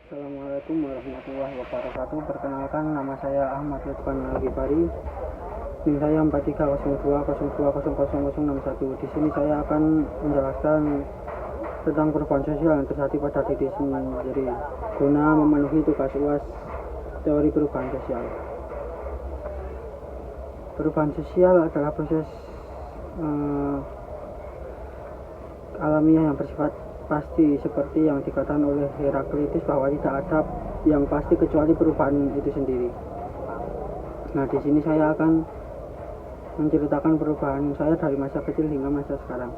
Assalamualaikum warahmatullahi wabarakatuh. Perkenalkan, nama saya Ahmad Lutfan Al-Ghifari. NIM saya 430202000061. Di sini saya akan menjelaskan tentang perubahan sosial yang terjadi pada diri sendiri guna memenuhi tugas UAS teori perubahan sosial. Perubahan sosial adalah proses alamiah yang bersifat pasti, seperti yang dikatakan oleh Heraklitus bahwa tidak ada yang pasti kecuali perubahan itu sendiri. Nah, di sini saya akan menceritakan perubahan saya dari masa kecil hingga masa sekarang.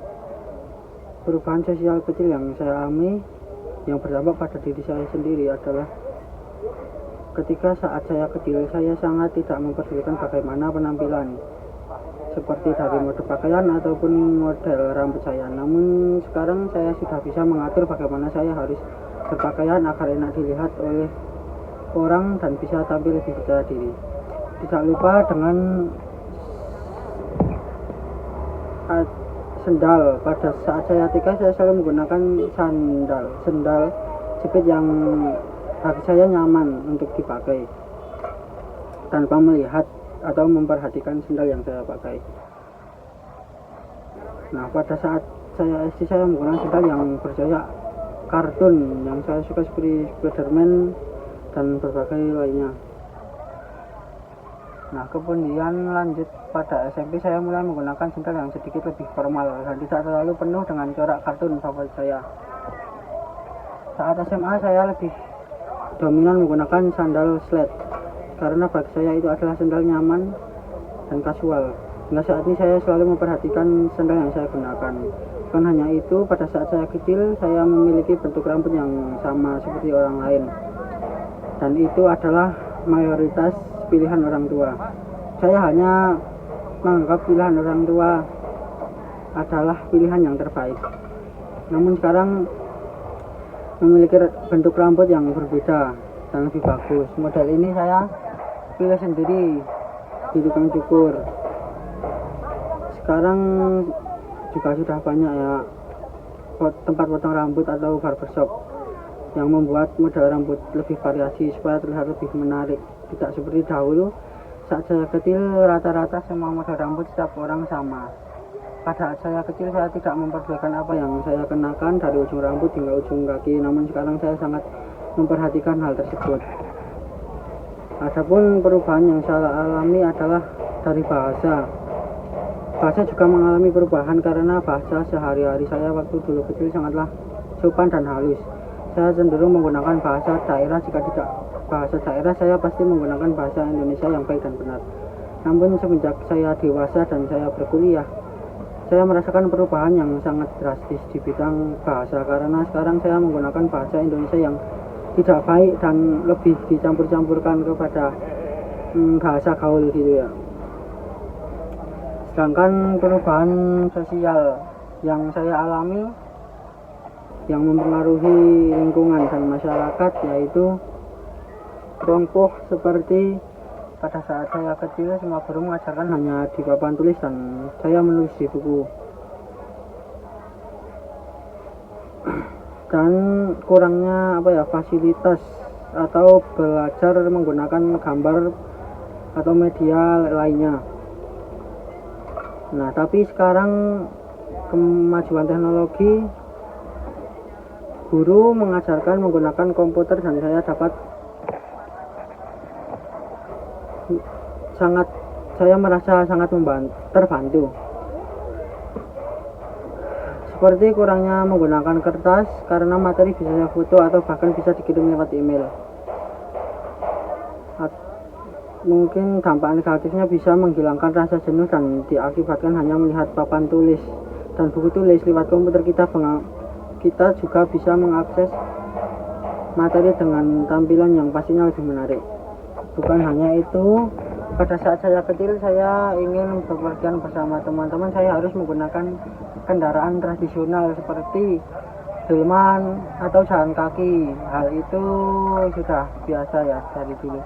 Perubahan sosial kecil yang saya alami yang berdampak pada diri saya sendiri adalah ketika saat saya kecil, saya sangat tidak memperdulikan bagaimana penampilan, seperti dari mode pakaian ataupun model rambut saya. Namun sekarang saya sudah bisa mengatur bagaimana saya harus berpakaian agar enak dilihat oleh orang dan bisa tampil lebih percaya diri. Tidak lupa dengan sendal. Pada saat saya TK, saya selalu menggunakan sendal jepit yang bagi saya nyaman untuk dipakai tanpa melihat atau memperhatikan sendal yang saya pakai. Nah, pada saat saya SD, saya menggunakan sendal yang bergaya kartun yang saya suka, seperti Spiderman dan berbagai lainnya. Nah, kemudian lanjut pada SMP, saya mulai menggunakan sendal yang sedikit lebih formal dan tidak terlalu penuh dengan corak kartun favorit saya. Saat SMA, saya lebih dominan menggunakan sandal sled karena bagi saya itu adalah sandal nyaman dan kasual. Hingga saat ini saya selalu memperhatikan sandal yang saya gunakan. Bukan hanya itu, pada saat saya kecil, saya memiliki bentuk rambut yang sama seperti orang lain. Dan itu adalah mayoritas pilihan orang tua. Saya hanya menganggap pilihan orang tua adalah pilihan yang terbaik. Namun sekarang memiliki bentuk rambut yang berbeda dan lebih bagus. Model ini saya pilih sendiri di tukang cukur. Sekarang juga sudah banyak ya tempat potong rambut atau barbershop yang membuat model rambut lebih variasi supaya terlihat lebih menarik. Tidak seperti dahulu saat saya kecil, rata-rata semua model rambut setiap orang sama. Pada saat saya kecil, saya tidak memperdulikan apa yang saya kenakan dari ujung rambut hingga ujung kaki. Namun sekarang saya sangat memperhatikan hal tersebut. Adapun perubahan yang saya alami adalah dari bahasa. Bahasa juga mengalami perubahan karena bahasa sehari-hari saya waktu dulu kecil sangatlah sopan dan halus. Saya cenderung menggunakan bahasa daerah. Jika tidak bahasa daerah, saya pasti menggunakan bahasa Indonesia yang baik dan benar. Namun semenjak saya dewasa dan saya berkuliah, saya merasakan perubahan yang sangat drastis di bidang bahasa karena sekarang saya menggunakan bahasa Indonesia yang tidak baik dan lebih dicampur-campurkan kepada bahasa gaul gitu ya. Sedangkan perubahan sosial yang saya alami yang mempengaruhi lingkungan dan masyarakat yaitu contoh seperti pada saat saya kecil, semua guru mengajarkan hanya di papan tulis dan saya menulis di buku. Dan kurangnya fasilitas atau belajar menggunakan gambar atau media lainnya. Nah, tapi sekarang kemajuan teknologi, guru mengajarkan menggunakan komputer dan saya merasa sangat terbantu. Seperti kurangnya menggunakan kertas karena materi bisa saya foto atau bahkan bisa dikirim lewat email. Mungkin dampak negatifnya bisa menghilangkan rasa jenuh dan diakibatkan hanya melihat papan tulis dan buku tulis. Lewat komputer kita juga bisa mengakses materi dengan tampilan yang pastinya lebih menarik. Bukan hanya itu, pada saat saya kecil, saya ingin bepergian bersama teman-teman, saya harus menggunakan kendaraan tradisional seperti delman atau jalan kaki. Hal itu sudah biasa ya dari dulu.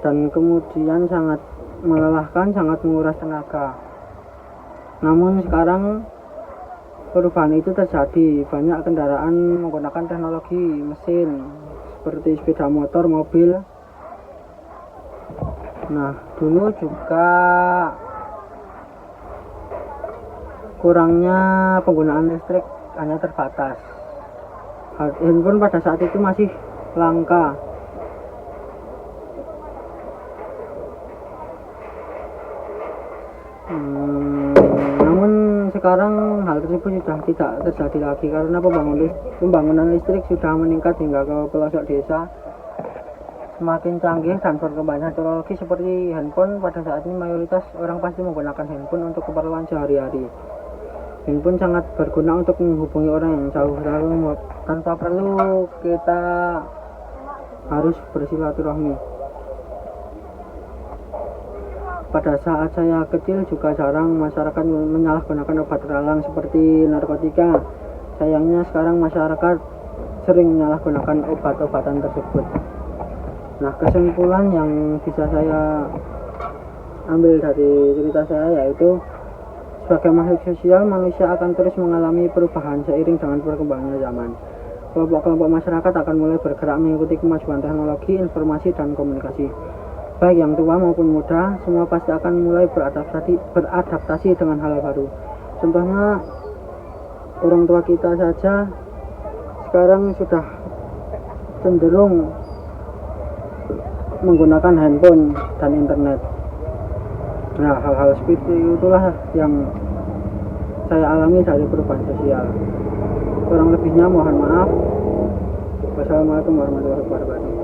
Dan kemudian sangat melelahkan, sangat menguras tenaga. Namun sekarang perubahan itu terjadi. Banyak kendaraan menggunakan teknologi mesin seperti sepeda motor, mobil. Nah, dulu juga kurangnya penggunaan listrik hanya terbatas. Handphone pada saat itu masih langka. Namun sekarang hal tersebut sudah tidak terjadi lagi karena pembangunan listrik sudah meningkat hingga ke pelosok desa. Semakin canggih dan perkembangan teknologi seperti handphone, pada saat ini mayoritas orang pasti menggunakan handphone untuk keperluan sehari-hari. Handphone sangat berguna untuk menghubungi orang yang jauh tanpa perlu kita harus bersilaturahmi. Pada saat saya kecil juga jarang masyarakat menyalahgunakan obat terlarang seperti narkotika. Sayangnya sekarang masyarakat sering menyalahgunakan obat-obatan tersebut. Nah, kesimpulan yang bisa saya ambil dari cerita saya yaitu sebagai makhluk sosial, manusia akan terus mengalami perubahan seiring dengan perkembangan zaman. Kelompok-kelompok masyarakat akan mulai bergerak mengikuti kemajuan teknologi, informasi, dan komunikasi. Baik yang tua maupun muda, semua pasti akan mulai beradaptasi dengan hal baru. Contohnya, orang tua kita saja sekarang sudah cenderung menggunakan handphone dan internet. Nah, hal-hal seperti itulah yang saya alami dari perubahan sosial. Kurang lebihnya mohon maaf. Wassalamualaikum warahmatullahi wabarakatuh.